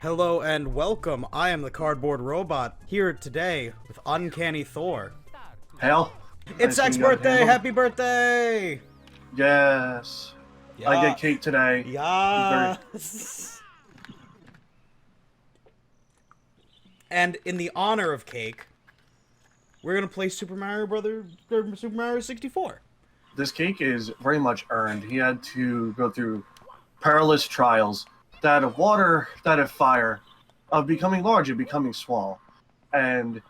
Hello and welcome. I am the Cardboard Robot, here today with Uncanny Thor. Hell. It's Zach's birthday! Happy birthday! Yes. Yeah. I get cake today. Yes. And in the honor of cake, we're gonna play Super Mario 64. This cake is very much earned. He had to go through perilous trials, that of water, that of fire, of becoming large and becoming small, and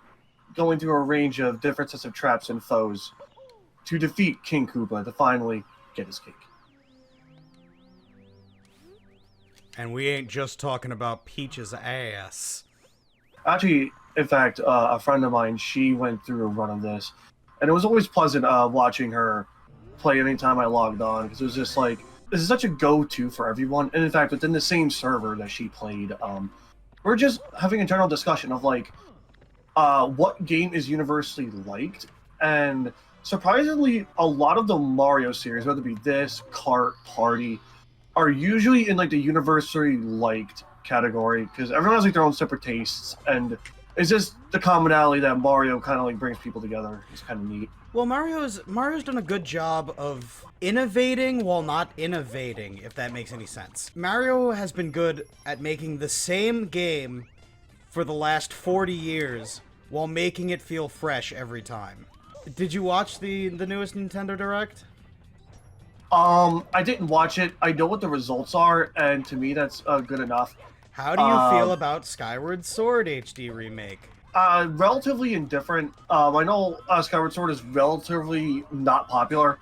going through a range of different sets of traps and foes to defeat King Koopa to finally get his cake. And we ain't just talking about Peach's ass. Actually, in fact, a friend of mine, she went through a run of this, and it was always pleasant watching her play anytime I logged on, because it was just like, this is such a go-to for everyone. And in fact, within the same server that she played, we're just having a general discussion of like, what game is universally liked, and surprisingly, a lot of the Mario series, whether it be this, Kart, Party, are usually in like the universally liked category, because everyone has like their own separate tastes, and it's just the commonality that Mario kind of like brings people together. It's kind of neat. Well, Mario's done a good job of innovating while not innovating, if that makes any sense. Mario has been good at making the same game for the last 40 years while making it feel fresh every time. Did you watch the newest Nintendo Direct? I didn't watch it. I know what the results are, and to me that's good enough. How do you feel about Skyward Sword HD Remake? Relatively indifferent. I know Skyward Sword is relatively not popular,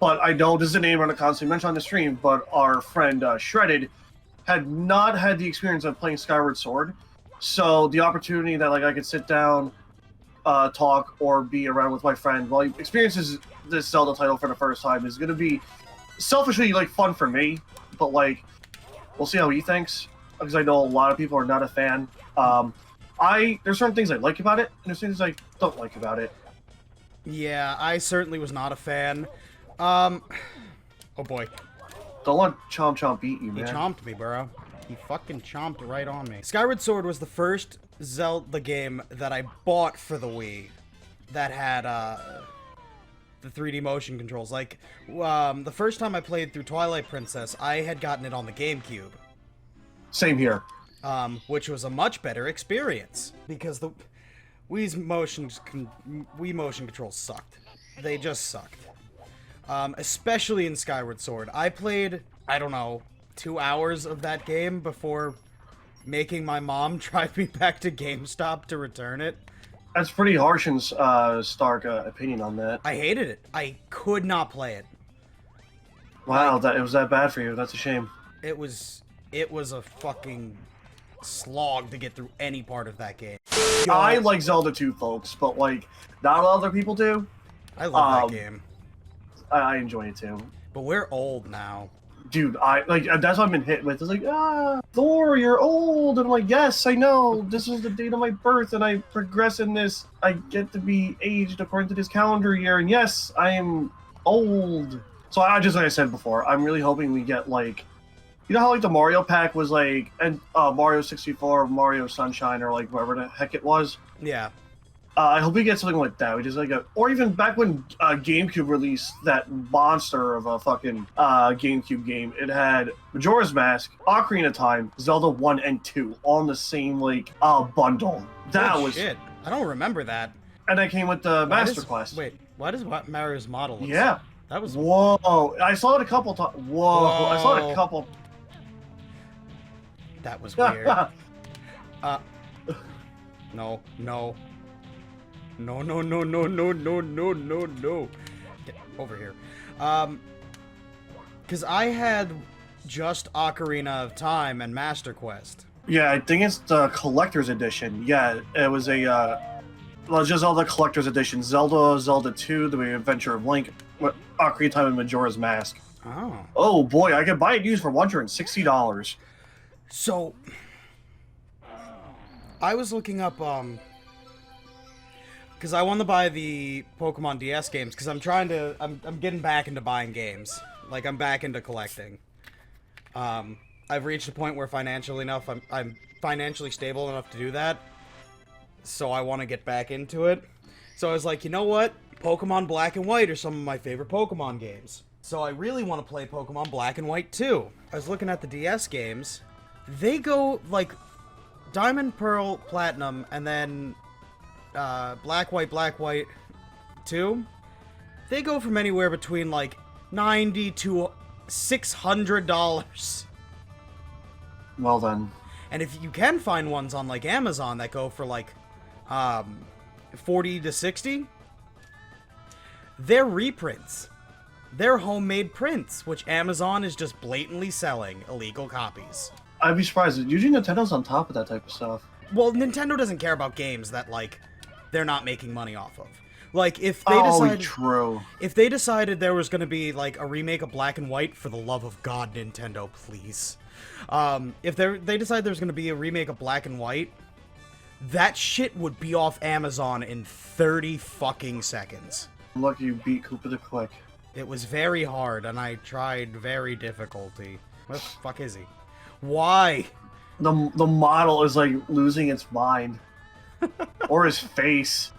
but I know this is a name I'm going to constantly mention on the stream, but our friend Shredded had not had the experience of playing Skyward Sword, so the opportunity that like I could sit down, talk, or be around with my friend while he experiences this Zelda title for the first time is going to be selfishly like fun for me, but like we'll see how he thinks, because I know a lot of people are not a fan. There's certain things I like about it, and there's things I don't like about it. Yeah, I certainly was not a fan. Oh boy. Don't let Chomp Chomp beat you, man. He chomped me, bro. He fucking chomped right on me. Skyward Sword was the first Zelda game that I bought for the Wii that had, the 3D motion controls. Like, the first time I played through Twilight Princess, I had gotten it on the GameCube. Same here. Which was a much better experience, because the Wii motion controls sucked. They just sucked. Especially in Skyward Sword. I played, I don't know, 2 hours of that game before making my mom drive me back to GameStop to return it. That's pretty harsh and stark opinion on that. I hated it. I could not play it. Wow, it was that bad for you. That's a shame. It was a fucking slog to get through any part of that game. I like Zelda 2, folks, but like not a lot of other people do. I love that game. I enjoy it too. But we're old now. Dude, that's what I've been hit with. It's like, Thor, you're old. And I'm like, yes, I know. This is the date of my birth, and I progress in this. I get to be aged according to this calendar year, and yes, I am old. So just like I said before, I'm really hoping we get like, you know how like the Mario pack was like, and Mario 64, Mario Sunshine, or like whatever the heck it was. Yeah. I hope we get something like that, which is like or even back when GameCube released that monster of a fucking GameCube game. It had Majora's Mask, Ocarina of Time, Zelda 1 and 2 all in the same like bundle. That was shit. I don't remember that. And that came with the Master Quest. Wait, why does Mario's model look Yeah. That was... Whoa. I saw it a couple times. Whoa. I saw it a couple... That was weird. No. No. No, no, no, no, no, no, no, no, no. Get over here. Because I had just Ocarina of Time and Master Quest. Yeah, I think it's the Collector's Edition. Yeah, it was just all the Collector's Edition. Zelda 2, The Adventure of Link, Ocarina of Time, and Majora's Mask. Oh. Oh boy, I could buy it used for $160. So, I was looking up, because I want to buy the Pokemon DS games, because I'm getting back into buying games. Like, I'm back into collecting. I've reached a point where I'm financially stable enough to do that. So I want to get back into it. So I was like, you know what? Pokemon Black and White are some of my favorite Pokemon games. So I really want to play Pokemon Black and White too. I was looking at the DS games. They go, like, Diamond, Pearl, Platinum, and then Black, White 2. They go from anywhere between, like, $90 to $600. Well then. And if you can find ones on, like, Amazon that go for, like, 40 to 60, they're reprints. They're homemade prints, which Amazon is just blatantly selling illegal copies. I'd be surprised. Usually Nintendo's on top of that type of stuff. Well, Nintendo doesn't care about games that, like, they're not making money off of. Like, if they decided... true. If they decided there was going to be, like, a remake of Black and White, for the love of God, Nintendo, please. If they decided there was going to be a remake of Black and White, that shit would be off Amazon in 30 fucking seconds. I'm lucky you beat Koopa the Quick. It was very hard, and I tried very difficulty. What the fuck is he? Why? The model is, like, losing its mind. Or his face.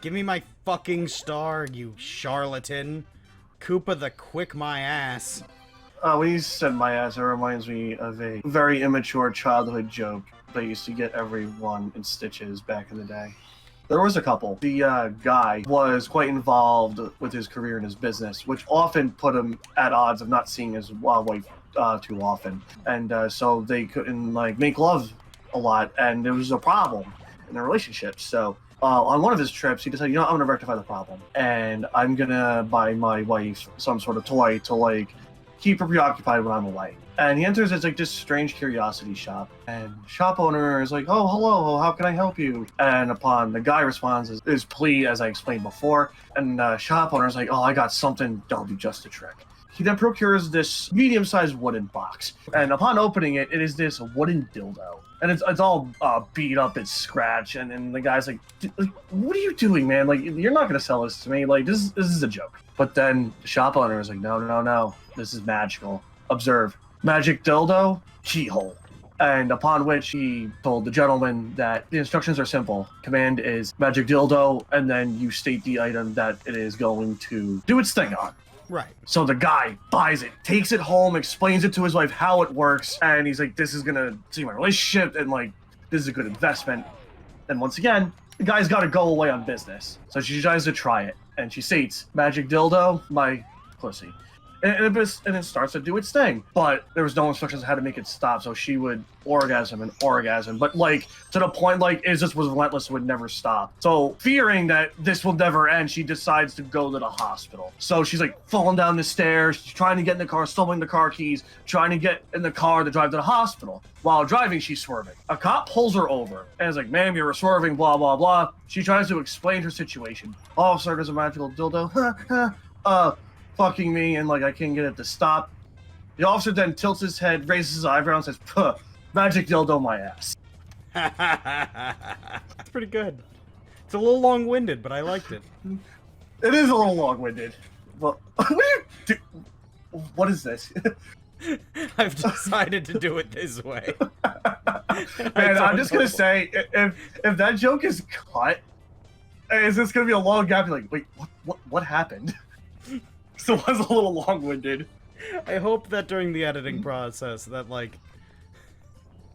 Give me my fucking star, you charlatan. Koopa the Quick my ass. When you said my ass, it reminds me of a very immature childhood joke that used to get everyone in stitches back in the day. There was a couple. The guy was quite involved with his career and his business, which often put him at odds of not seeing his wife too often. And so they couldn't, like, make love a lot, and there was a problem in their relationship. So on one of his trips, he decided, you know, I'm going to rectify the problem, and I'm going to buy my wife some sort of toy to, like, keep her preoccupied when I'm away. And he enters this, like, this strange curiosity shop, and shop owner is like, oh, hello, how can I help you? And upon the guy responds his plea, as I explained before, and shop owner is like, oh, I got something that'll do just the trick. He then procures this medium-sized wooden box, and upon opening it, it is this wooden dildo. And it's all beat up, it's scratched, and the guy's like, what are you doing, man? Like, you're not gonna sell this to me. Like, this is a joke. But then the shop owner is like, no, this is magical. Observe. Magic dildo, keyhole. And upon which he told the gentleman that the instructions are simple. Command is magic dildo, and then you state the item that it is going to do its thing on. Right. So the guy buys it, takes it home, explains it to his wife how it works, and he's like, this is gonna save my relationship, and, like, this is a good investment. And once again, the guy's gotta go away on business. So she tries to try it, and she states, magic dildo, my pussy. And it starts to do its thing. But there was no instructions on how to make it stop, so she would orgasm and orgasm. But, like, to the point, like, it just was relentless, would never stop. So, fearing that this will never end, she decides to go to the hospital. So she's, like, falling down the stairs, she's trying to get in the car, stumbling the car keys, trying to get in the car to drive to the hospital. While driving, she's swerving. A cop pulls her over and is like, ma'am, you're swerving, blah, blah, blah. She tries to explain her situation. Officer, there's a magical dildo. Fucking me, and, like, I can't get it to stop. The officer then tilts his head, raises his eyebrow, and says, puh, magic dildo my ass. That's pretty good. It's a little long-winded, but I liked it. It is a little long-winded. Well, what is this? I've decided to do it this way. Man, I'm just gonna say, if that joke is cut, is this gonna be a long gap? You're like, wait, what happened? So it was a little long-winded. I hope that during the editing process that, like,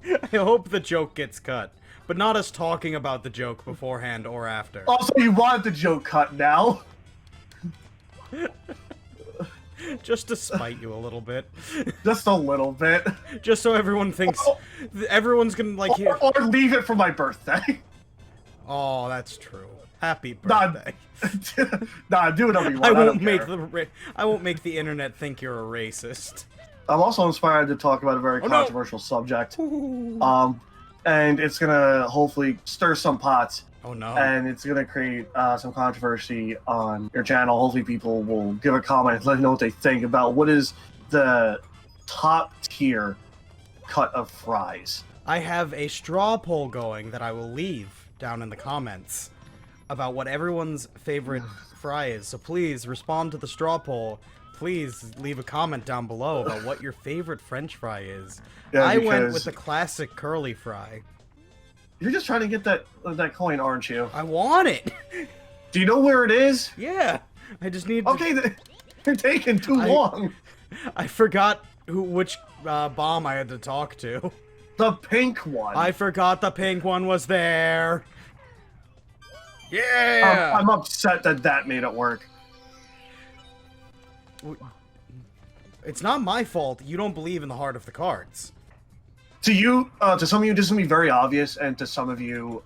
I hope the joke gets cut, but not us talking about the joke beforehand or after. Also, you want the joke cut now? Just to spite you a little bit. Just a little bit. Just so everyone thinks everyone's gonna, like, hear. Or leave it for my birthday. Oh, that's true. Happy birthday. Nah, do whatever you want. I won't make the internet think you're a racist. I'm also inspired to talk about a very controversial subject. And it's gonna hopefully stir some pots. Oh no. And it's gonna create some controversy on your channel. Hopefully people will give a comment and let me know what they think about what is the top tier cut of fries. I have a straw poll going that I will leave down in the comments about what everyone's favorite fry is. So please respond to the straw poll please leave a comment down below about what your favorite French fry is. Yeah, I went because- with the classic curly fry. You're just trying to get that coin, aren't you? I want it. Do you know where it is? Yeah, I just need. To... Okay, they're taking too long. I forgot which bomb I had to talk to. The pink one. I forgot the pink one was there. Yeah. I'm upset that made it work. It's not my fault. You don't believe in the heart of the cards. To you, to some of you, this is gonna be very obvious, and to some of you,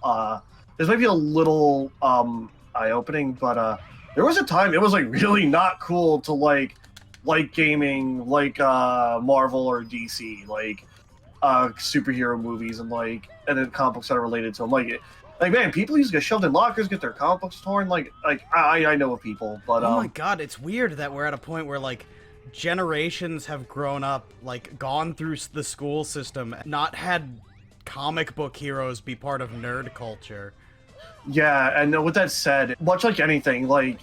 this might be a little eye-opening, but there was a time it was like really not cool to like gaming, like Marvel or DC, like superhero movies, and then comic books that are related to them. Like man, people used to get shoved in lockers, get their comic books torn. I know of people, but oh my god, it's weird that we're at a point where like generations have grown up, like gone through the school system, not had comic book heroes be part of nerd culture. Yeah, and with that said, much like anything, like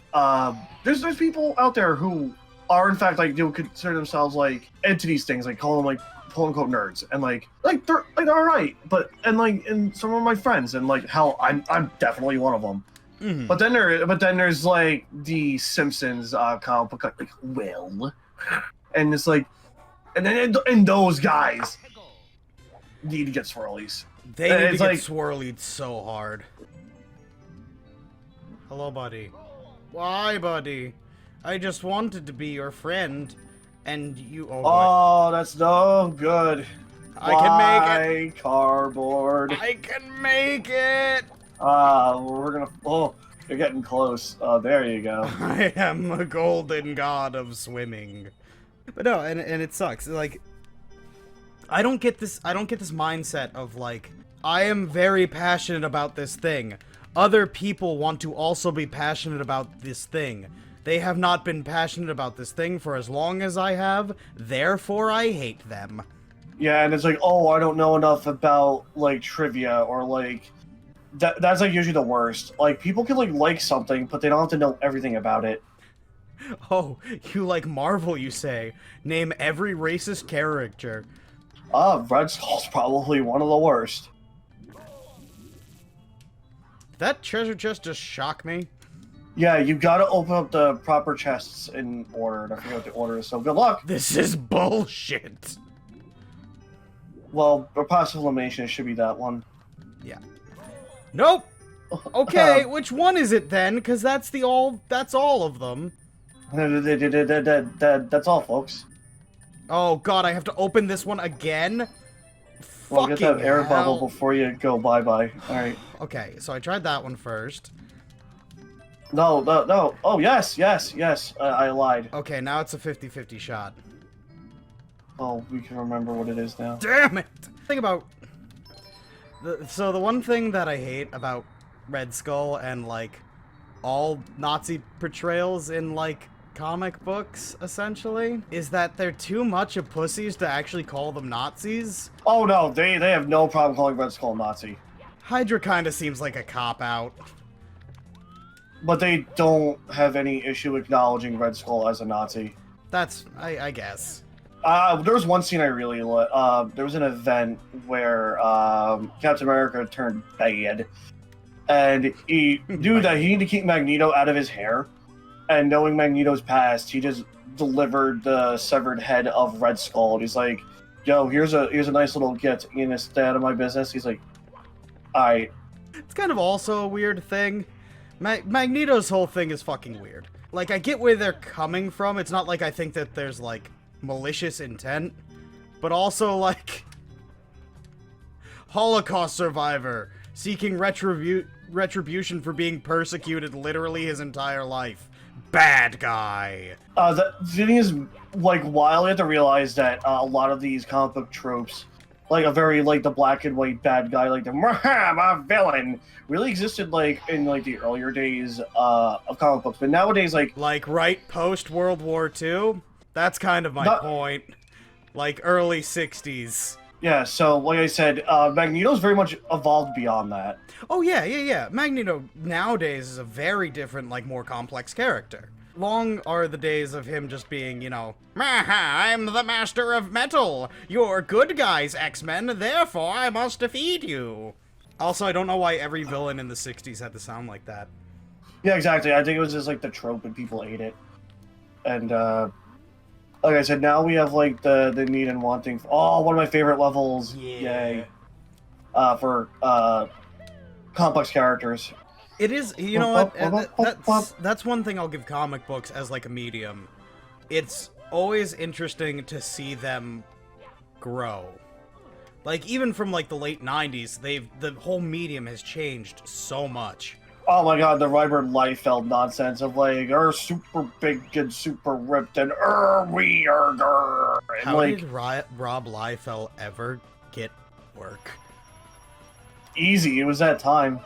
there's people out there who are in fact like do consider themselves like into these things, like call them like quote unquote nerds, and like they're like all right, but and some of my friends, and like hell, I'm definitely one of them. Mm-hmm. But then there's like the Simpsons comic book, like Will, and it's like, and those guys need to get swirlies. They need to It's get like- swirlied so hard. Hello, buddy. Why, buddy? I just wanted to be your friend, and you. Oh, boy. Oh, that's no good. I can make Why cardboard? I can make it. We're gonna. Oh, you're getting close. There you go. I am a golden god of swimming. But no, and it sucks. Like, I don't get this mindset of like, I am very passionate about this thing. Other people want to also be passionate about this thing. They have not been passionate about this thing for as long as I have, therefore I hate them. Yeah, and it's like, oh, I don't know enough about like trivia, or like that's like usually the worst. Like people can like something, but they don't have to know everything about it. Oh, you like Marvel, you say? Name every racist character. Red Skull's probably one of the worst. That treasure chest just shocked me. Yeah, you gotta open up the proper chests in order, and I forget what the order is, so good luck! This is bullshit. Well, the passive elimination should be that one. Yeah. Nope. Okay, which one is it then? Because that's all of them. That's all, folks. Oh god, I have to open this one again? Well, get that Fucking air hell. bubble before you go bye-bye. Alright. Okay, so I tried that one first. No. Oh, yes. I lied. Okay, now it's a 50-50 shot. Oh, we can remember what it is now. Damn it! Think about... So the one thing that I hate about Red Skull and, like, all Nazi portrayals in, like, comic books, essentially, is that they're too much of pussies to actually call them Nazis. Oh, no, they have no problem calling Red Skull Nazi. Hydra kinda seems like a cop-out. But they don't have any issue acknowledging Red Skull as a Nazi. That's... I guess. There was one scene I really liked. There was an event where Captain America turned bad, and he knew that he needed to keep Magneto out of his hair. And knowing Magneto's past, he just delivered the severed head of Red Skull. And he's like, "Yo, here's a nice little gift. You gonna stay out of my business?" He's like, "Alright." It's kind of also a weird thing. Magneto's whole thing is fucking weird. Like, I get where they're coming from. It's not like I think that there's, like, malicious intent. But also, like... Holocaust survivor seeking retribution for being persecuted literally his entire life. Bad guy. The thing is, like, while you have to realize that a lot of these comic book tropes, like a very, like, the black and white bad guy, like the my villain, really existed, like, in, like, the earlier days of comic books. But nowadays, Like, right post-World War II? That's kind of my point. Like, early 60s. Yeah, so, like I said, Magneto's very much evolved beyond that. Oh, yeah. Magneto nowadays is a very different, like, more complex character. long are the days of him just being, you know, I'm the master of metal. You're good guys, X-Men, therefore I must defeat you. Also, I don't know why every villain in the 60s had to sound like that. Yeah, exactly. I think it was just like the trope and people ate it. And like I said, now we have like the need and wanting. Oh, one of my favorite levels. Yeah. Yay. For complex characters. It is, you know what, that's one thing I'll give comic books as like a medium. It's always interesting to see them grow. Like, even from like the late 90s, the whole medium has changed so much. Oh my god, the Ryber Liefeld nonsense of like, super big and super ripped and we are grr. And How like, did Rob Liefeld ever get work? Easy, it was that time.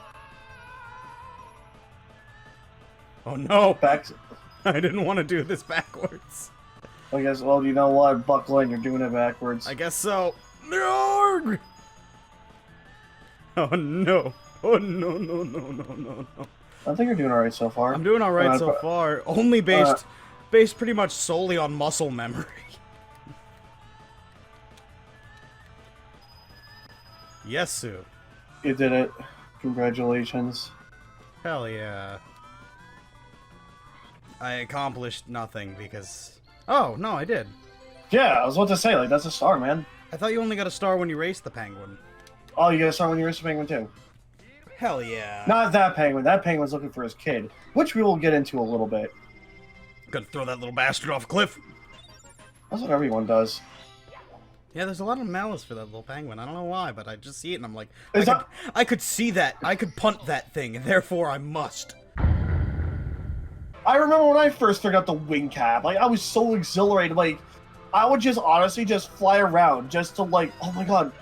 Oh no! Back. I didn't want to do this backwards. I guess, well, you know what? Buckle in, you're doing it backwards. I guess so. No! Oh no. Oh no, no, no, no, no, no. I think you're doing alright so far. I'm doing alright so far. Only based pretty much solely on muscle memory. Yes, Sue. You did it. Congratulations. Hell yeah. I accomplished nothing because... Oh, no, I did. Yeah, I was about to say, like, that's a star, man. I thought you only got a star when you raced the penguin. Oh, you got a star when you raced the penguin, too? Hell yeah. Not that penguin. That penguin's looking for his kid, which we will get into a little bit. Gonna throw that little bastard off a cliff. That's what everyone does. Yeah, there's a lot of malice for that little penguin. I don't know why, but I just see it and I'm like, Is I could see that. I could punt that thing, and therefore I must. I remember when I first figured out the wing cap. Like, I was so exhilarated. Like, I would just honestly just fly around just to, like, oh my god.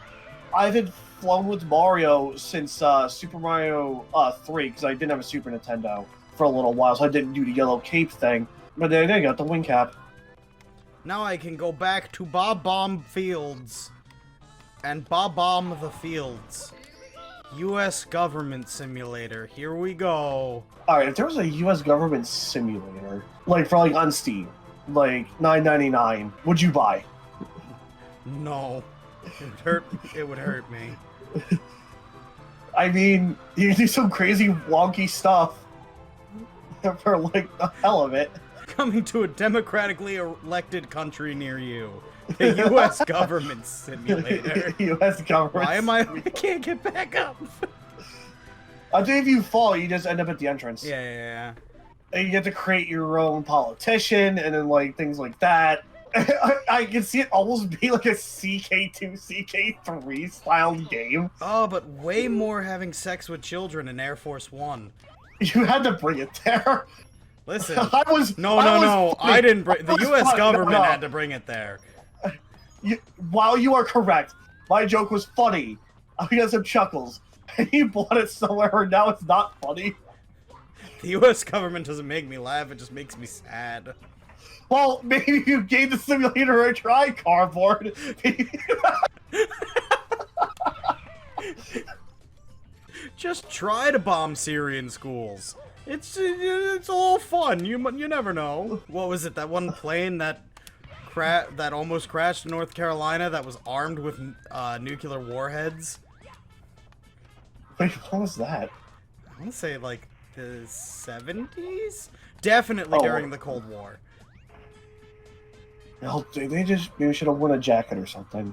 I haven't flown with Mario since Super Mario 3, because I didn't have a Super Nintendo for a little while, so I didn't do the yellow cape thing. But then I got the wing cap. Now I can go back to Bob-Bomb Fields and Bob-Bomb the Fields. U.S. Government Simulator. Here we go. Alright, if there was a U.S. government simulator, like for like on Steam, like $9.99, would you buy? No. It would hurt me. I mean, you can do some crazy wonky stuff for like the hell of it. Coming to a democratically elected country near you. The U.S. Government Simulator. U.S. government. Why am I can't get back up? I think if you fall, you just end up at the entrance. Yeah. And you get to create your own politician, and then like things like that. I can see it almost be like a CK2, CK3 style game. Oh, but way more having sex with children in Air Force One. You had to bring it there. Listen, No, I didn't bring. The U.S. government No. had to bring it there. While you are correct, my joke was funny. I got some chuckles. And you bought it somewhere, and now it's not funny. The U.S. government doesn't make me laugh; it just makes me sad. Well, maybe you gave the simulator a try, cardboard. Just try to bomb Syrian schools. It's all fun. You never know. What was it? That one plane that almost crashed in North Carolina that was armed with nuclear warheads. Wait, what was that? I want to say like the 70s. Definitely during the Cold War. No, they just maybe should have worn a jacket or something.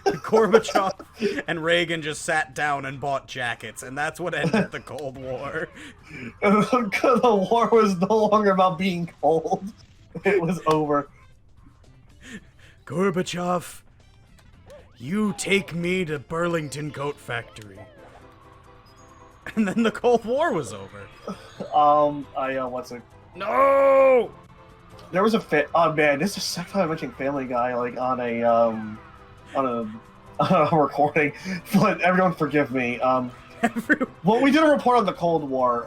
Gorbachev and Reagan just sat down and bought jackets, and that's what ended the Cold War. The war was no longer about being cold. It was over. Gorbachev, you take me to Burlington Coat Factory. And then the Cold War was over. What's it? No! There was oh man, this is the second time I'm watching Family Guy, like, on a recording, but everyone forgive me. Well, we did a report on the Cold War,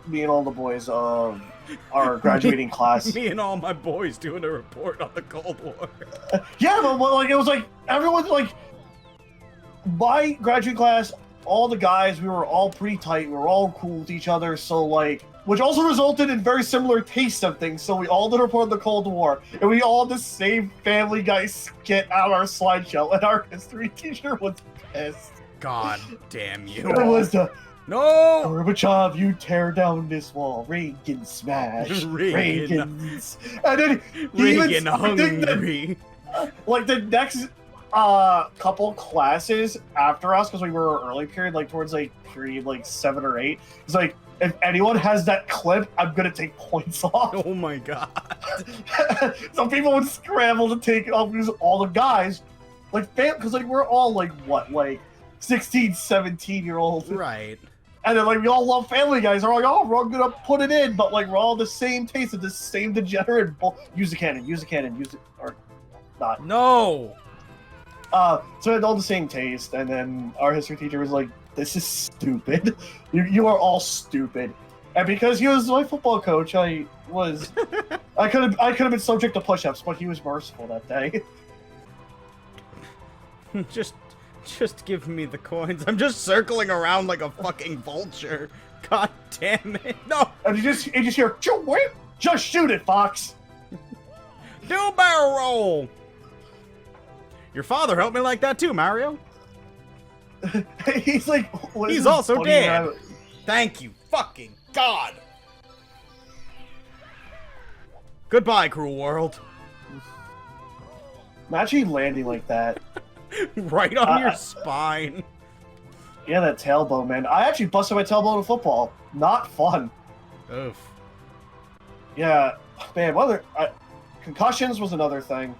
me and all the boys of our graduating class. Me and all my boys doing a report on the Cold War. Yeah, but like, it was like, everyone's like, my graduating class, all the guys, we were all pretty tight. We were all cool with each other. So like, which also resulted in very similar tastes of things. So we all did report on the Cold War, and we all had the same Family Guy skit out our slideshow, and our history teacher was pissed. God damn you. It was the No! Gorbachev, you tear down this wall. Reagan smash. Reagan. Reagan's. And then Reagan hungry. Like the next couple classes after us, because we were early period, like towards like period like 7 or 8. It's like, if anyone has that clip, I'm gonna take points off. Oh my god. So people would scramble to take it off because all the guys, like, because like we're all like what, like 16, 17-year-olds, Right. and then like we all love Family Guys. We're like, oh, we're gonna put it in, but like we're all the same taste of the same degenerate. Use the cannon, or not. No. So we had all the same taste, and then our history teacher was like, "This is stupid. You are all stupid." And because he was my football coach, I could have been subject to push-ups, but he was merciful that day. Just give me the coins. I'm just circling around like a fucking vulture. God damn it. No. And you just hear, "Wait, just shoot it, Fox." Do a barrel roll. Your father helped me like that too, Mario. He's like, He's also dead. Thank you, fucking God. Goodbye, cruel world. Imagine you landing like that. Right on your spine. Yeah, that tailbone, man. I actually busted my tailbone in football. Not fun. Oof. Yeah, man. Concussions was another thing.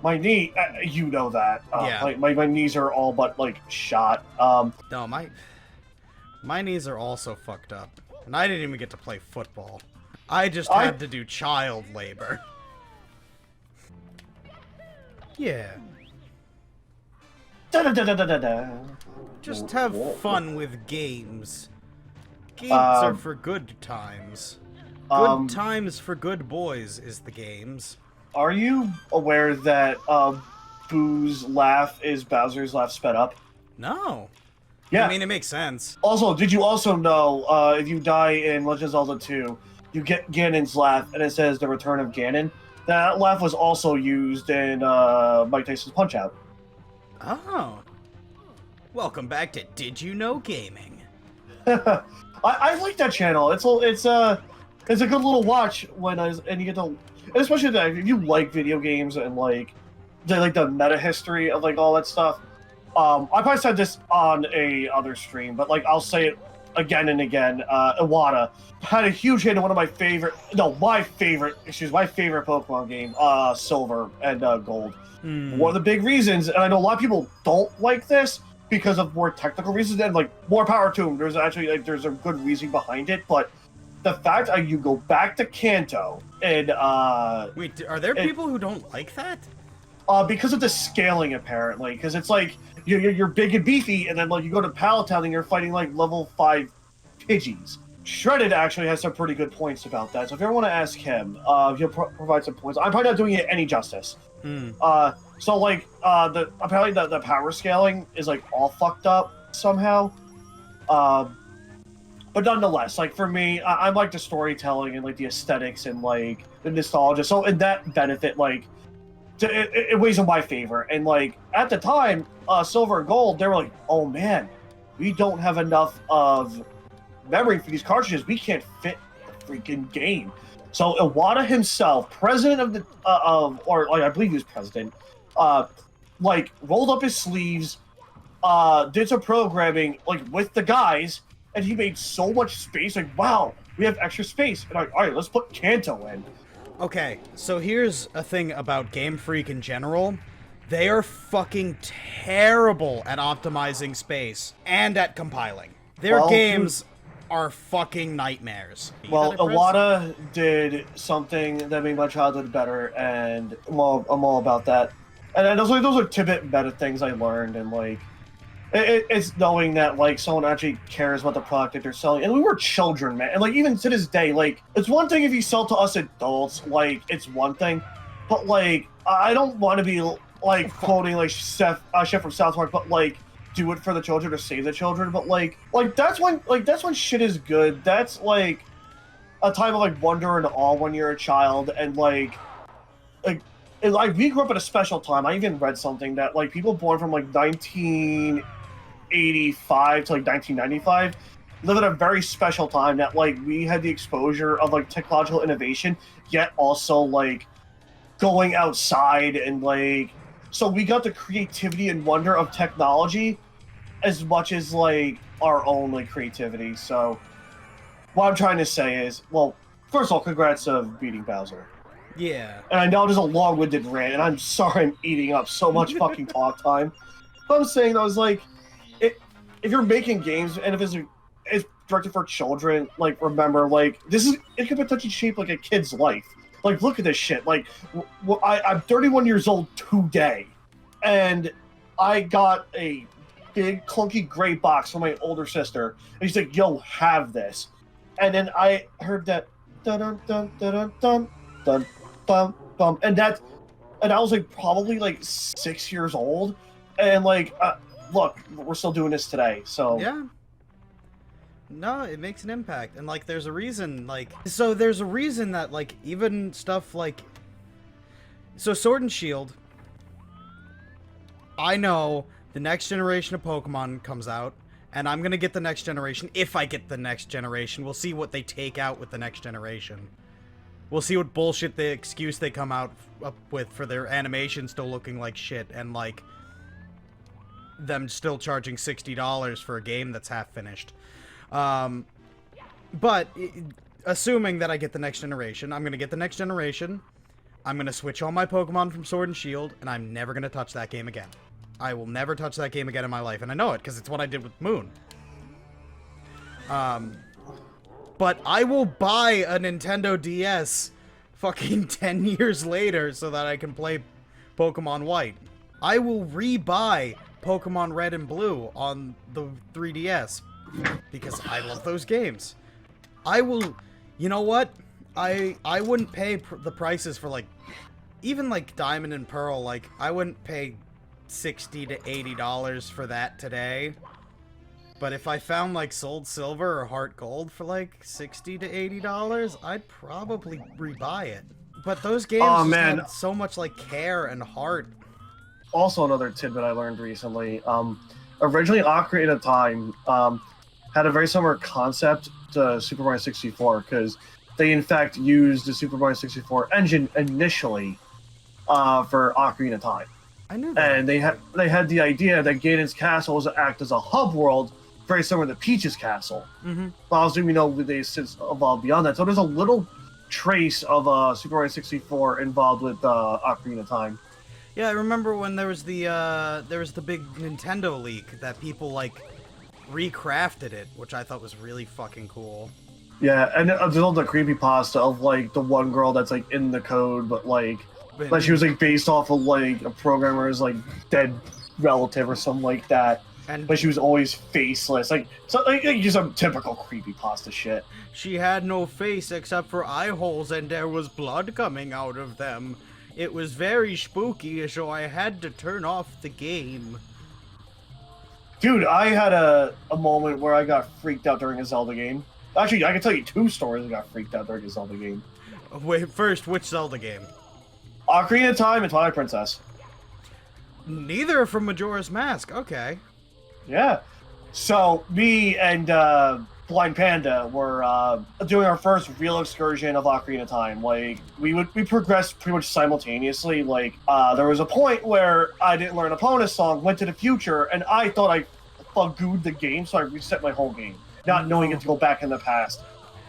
My knee, you know that. Yeah. My knees are all but like shot. No, my knees are also fucked up, and I didn't even get to play football. I just had to do child labor. Yeah. Just have fun with games. Games are for good times. Good times for good boys is the games. Are you aware that Boo's laugh is Bowser's laugh sped up? No. Yeah. I mean, it makes sense. Also, did you also know if you die in Legend of Zelda 2, you get Ganon's laugh, and it says the return of Ganon? That laugh was also used in Mike Tyson's Punch-Out. Oh. Welcome back to Did You Know Gaming. I like that channel. It's a good little watch and you get to, especially if you like video games and like the meta history of like all that stuff. I probably said this on a other stream, but like I'll say it again and again. Iwata had a huge hit in one of my favorite Pokemon game, Silver and Gold. One of the big reasons, and I know a lot of people don't like this because of more technical reasons, and like more power to them. There's actually there's a good reason behind it, but the fact that you go back to Kanto and wait, are there people who don't like that? Because of the scaling, apparently, because it's like you're big and beefy, and then like you go to Pallet Town and you're fighting like level 5 Pidgeys. Shredded actually has some pretty good points about that, so if you ever want to ask him, he'll provide some points. I'm probably not doing it any justice. So like apparently the power scaling is like all fucked up somehow. But nonetheless, like for me, I like the storytelling and like the aesthetics and like the nostalgia. So in that benefit, like it weighs in my favor. And like at the time, Silver and Gold, they were like, oh man, we don't have enough of memory for these cartridges. We can't fit the freaking game. So Iwata himself, president of the or like I believe he was president, like rolled up his sleeves, did some programming like with the guys, and he made so much space. Like, wow, we have extra space. And like, all right, let's put Kanto in. Okay, so here's a thing about Game Freak in general. They are fucking terrible at optimizing space and at compiling. Their games are fucking nightmares. Well, Iwata did something that made my childhood better, and I'm all about that. And those are tidbit meta things I learned, and like it's knowing that like someone actually cares about the product that they're selling. And we were children, man. And like even to this day, like it's one thing if you sell to us adults, like it's one thing, but like I don't want to be like quoting like Chef from South Park, but like do it for the children or save the children, but like that's when shit is good. That's like a time of like wonder and awe when you're a child, and like we grew up at a special time. I even read something that like people born from like 1985 to like 1995 live at a very special time, that like we had the exposure of like technological innovation, yet also like going outside, and like so we got the creativity and wonder of technology as much as like our own like creativity. So what I'm trying to say is, well, first of all, congrats of beating Bowser. Yeah. And I know there's a long-winded rant, and I'm sorry I'm eating up so much fucking talk time. But I'm saying, I was like, if you're making games, and if it's directed for children, like, remember, like, it could potentially shape, like, a kid's life. Like, look at this shit. Like, I'm 31 years old today, and I got a big, clunky gray box from my older sister, and she's like, yo, have this. And then I heard that, dun-dun-dun-dun-dun-dun, bum, bum, and I was like probably like 6 years old, and like look, we're still doing this today, so yeah. No, it makes an impact, and like there's a reason, like, so there's a reason that like even stuff like, so Sword and Shield, I know the next generation of Pokemon comes out, and I'm gonna get the next generation. If I get the next generation, we'll see what they take out with the next generation. We'll see what bullshit the excuse they come out up with for their animation still looking like shit, and like them still charging $60 for a game that's half finished. But assuming that I get the next generation, I'm gonna get the next generation. I'm gonna switch all my Pokemon from Sword and Shield, and I'm never gonna touch that game again. I will never touch that game again in my life, and I know it because it's what I did with Moon. But I will buy a Nintendo DS fucking 10 years later so that I can play Pokemon White. I will re-buy Pokemon Red and Blue on the 3DS because I love those games. I will... You know what? I wouldn't pay the prices for, like, even, like, Diamond and Pearl. Like, I wouldn't pay $60 to $80 for that today. But if I found, like, Soul Silver or Heart Gold for, like, $60 to $80, I'd probably rebuy it. But those games just had so much, like, care and heart. Also, another tidbit I learned recently. Originally, Ocarina of Time had a very similar concept to Super Mario 64, because they, in fact, used the Super Mario 64 engine initially for Ocarina of Time. I knew that. And they had the idea that Ganon's castle was to act as a hub world, very similar to Peach's castle. Mm-hmm. But obviously, we know they since evolved beyond that. So there's a little trace of Super Mario 64 involved with Ocarina of Time. Yeah, I remember when there was the big Nintendo leak that people like recrafted it, which I thought was really fucking cool. Yeah, and there's all the creepypasta of like the one girl that's like in the code, but like she was like based off of like a programmer's like dead relative or something like that. But she was always faceless, like just some typical creepypasta shit. She had no face except for eye holes, and there was blood coming out of them. It was very spooky, so I had to turn off the game. Dude, I had a moment where I got freaked out during a Zelda game. Actually, I can tell you 2 stories I got freaked out during a Zelda game. Wait, first, which Zelda game? Ocarina of Time and Twilight Princess. Neither are from Majora's Mask. Okay. Yeah. So, me and Blind Panda were doing our first real excursion of Ocarina of Time. Like, we progressed pretty much simultaneously. Like, there was a point where I didn't learn Epona's song, went to the future, and I thought I bugooed the game, so I reset my whole game, not knowing it to go back in the past.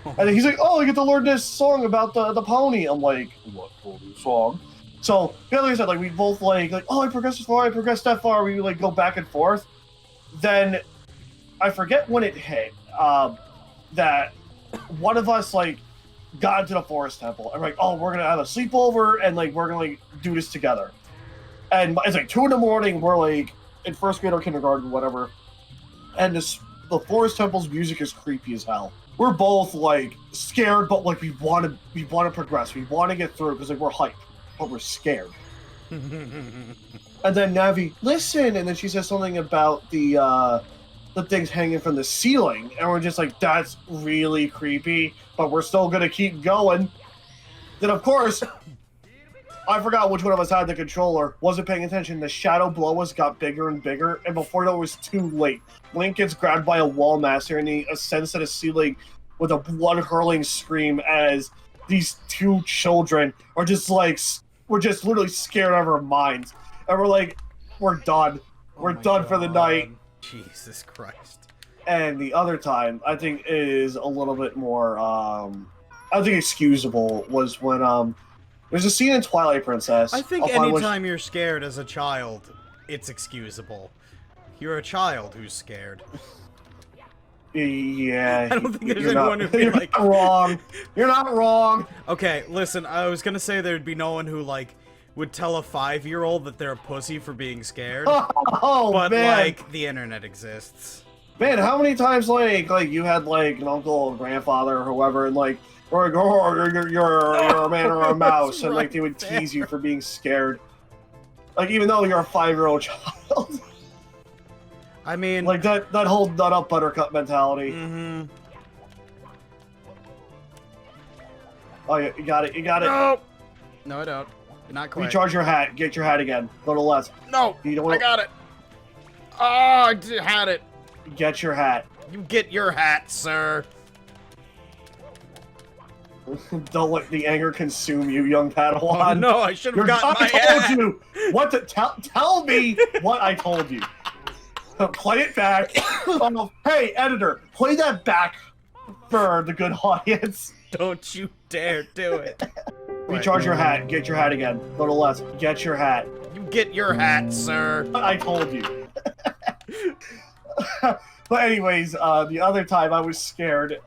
And then he's like, oh, I get to learn this song about the pony. I'm like, what pony song? So, yeah, like I said, like, we both, like, oh, I progressed this far, I progressed that far. We, like, go back and forth. Then, I forget when it hit, that one of us, like, got into the forest temple. And we're like, oh, we're gonna have a sleepover, and, like, we're gonna, like, do this together. And it's, like, 2 in the morning, we're, like, in first grade or kindergarten, whatever. And the forest temple's music is creepy as hell. We're both, like, scared, but, like, we want to progress. We want to get through, because, like, we're hyped, but we're scared. And then Navi, listen, and then she says something about the things hanging from the ceiling, and we're just like, that's really creepy, but we're still gonna keep going. Then of course, I forgot which one of us had the controller, wasn't paying attention, the shadow below us got bigger and bigger, and before it was too late, Link gets grabbed by a wall master and he ascends to the ceiling with a blood-hurling scream as these two children are just like, we're just literally scared out of our minds. And we're like, we're done. We're done for the night. Jesus Christ. And the other time, I think is a little bit more, I think excusable, was when, there's a scene in Twilight Princess. I think anytime you're scared as a child, it's excusable. You're a child who's scared. Yeah. I don't think there's anyone who'd be like... You're not wrong. You're not wrong. Okay, listen, I was gonna say there'd be no one who, like, would tell a 5-year-old that they're a pussy for being scared. Oh, but, man. like, the internet exists. Man, how many times, like you had, like, an uncle or grandfather or whoever, and, like, or you're a man or a mouse, and, like, they would tease you for being scared. Like, even though you're a 5-year-old child. I mean... Like, that whole nut-up buttercup mentality. Mm-hmm. Oh, yeah, you got it, you got it. No! No, I don't. Not quite. Recharge your hat. Get your hat again. Go to left. No! You don't wanna... I got it! Oh, I had it! Get your hat. You get your hat, sir! Don't let the anger consume you, young Padawan. Oh, no, I should have gotten my I told hat! you! What to... Tell me what I told you. Play it back. Oh, hey, editor, play that back for the good audience. Don't you dare do it. Recharge your hat. Get your hat again. Go to left. Get your hat. You get your hat, sir. I told you. But anyways, the other time I was scared.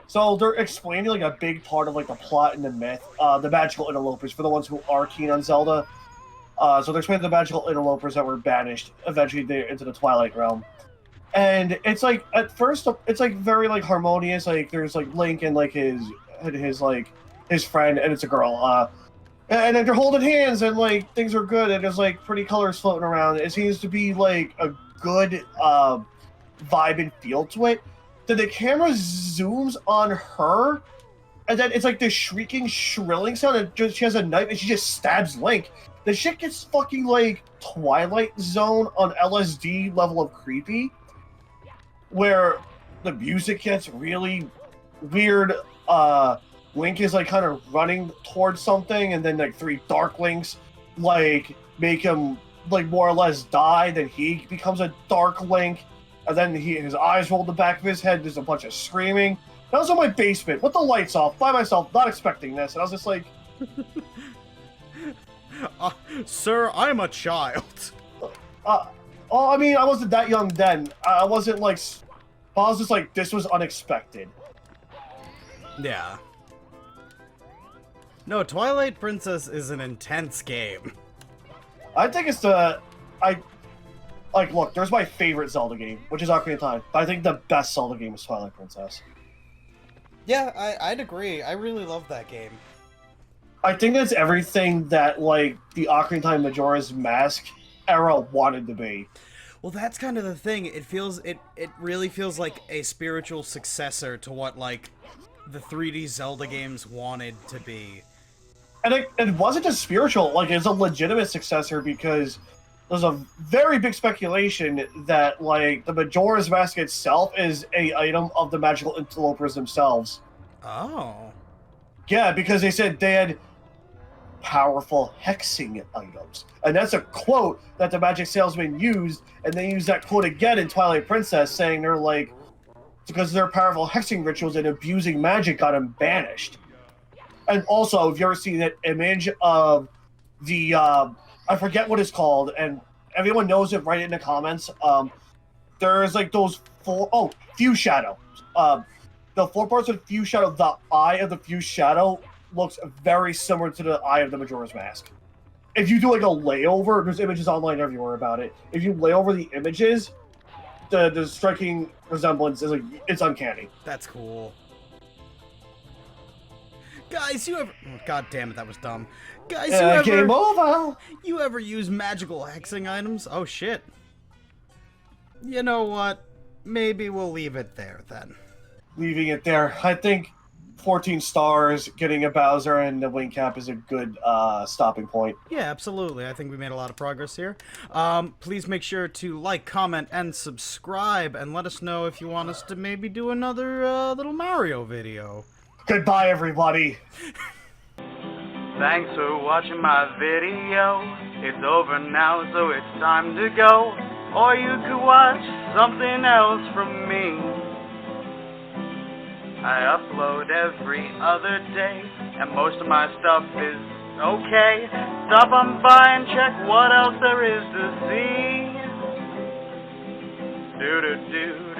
So they're explaining like a big part of like the plot and the myth, the magical interlopers for the ones who are keen on Zelda. So they're explaining the magical interlopers that were banished eventually into the Twilight Realm. And it's like at first it's like very like harmonious. Like there's like Link and like his friend, and it's a girl. And then they're holding hands and like things are good, and there's like pretty colors floating around. It seems to be like a good vibe and feel to it. Then the camera zooms on her, and then it's like this shrieking, shrilling sound, and she has a knife and she just stabs Link. The shit gets fucking like Twilight Zone on LSD level of creepy, where the music gets really weird. Link is like kind of running towards something, and then like 3 Dark Links like make him like more or less die. Then he becomes a Dark Link, and then his eyes roll the back of his head. There's a bunch of screaming. I was in my basement with the lights off by myself, not expecting this, and I was just like, "Sir, I'm a child." I mean, I wasn't that young then. I wasn't like, I was just like, this was unexpected. Yeah. No, Twilight Princess is an intense game. I think it's look, there's my favorite Zelda game, which is Ocarina of Time. But I think the best Zelda game is Twilight Princess. Yeah, I'd agree. I really love that game. I think that's everything that, like, the Ocarina of Time Majora's Mask era wanted to be. Well, that's kind of the thing. It really feels like a spiritual successor to what, like, the 3D Zelda games wanted to be. And it wasn't just spiritual, like, it's a legitimate successor because there's a very big speculation that, like, the Majora's Mask itself is a item of the magical interlopers themselves. Oh. Yeah, because they said they had powerful hexing items. And that's a quote that the Magic Salesman used, and they used that quote again in Twilight Princess, saying they're like, because of their powerful hexing rituals and abusing magic got them banished. And also, if you ever seen that image of the, I forget what it's called, and everyone knows it, write it in the comments. There's like those Fuse Shadow. The 4 parts of Fuse Shadow, the eye of the Fuse Shadow looks very similar to the eye of the Majora's Mask. If you do like a layover, there's images online everywhere about it. If you lay over the images, the striking resemblance is like, it's uncanny. That's cool. Guys, you ever... Oh, God damn it, that was dumb. Guys, Game over! You ever use magical hexing items? Oh, shit. You know what? Maybe we'll leave it there, then. Leaving it there. I think 14 stars, getting a Bowser and the wing cap is a good stopping point. Yeah, absolutely. I think we made a lot of progress here. Please make sure to like, comment, and subscribe, and let us know if you want us to maybe do another little Mario video. Goodbye, everybody. Thanks for watching my video. It's over now, so it's time to go. Or you could watch something else from me. I upload every other day, and most of my stuff is okay. Stop on by and check what else there is to see. Do-do-do.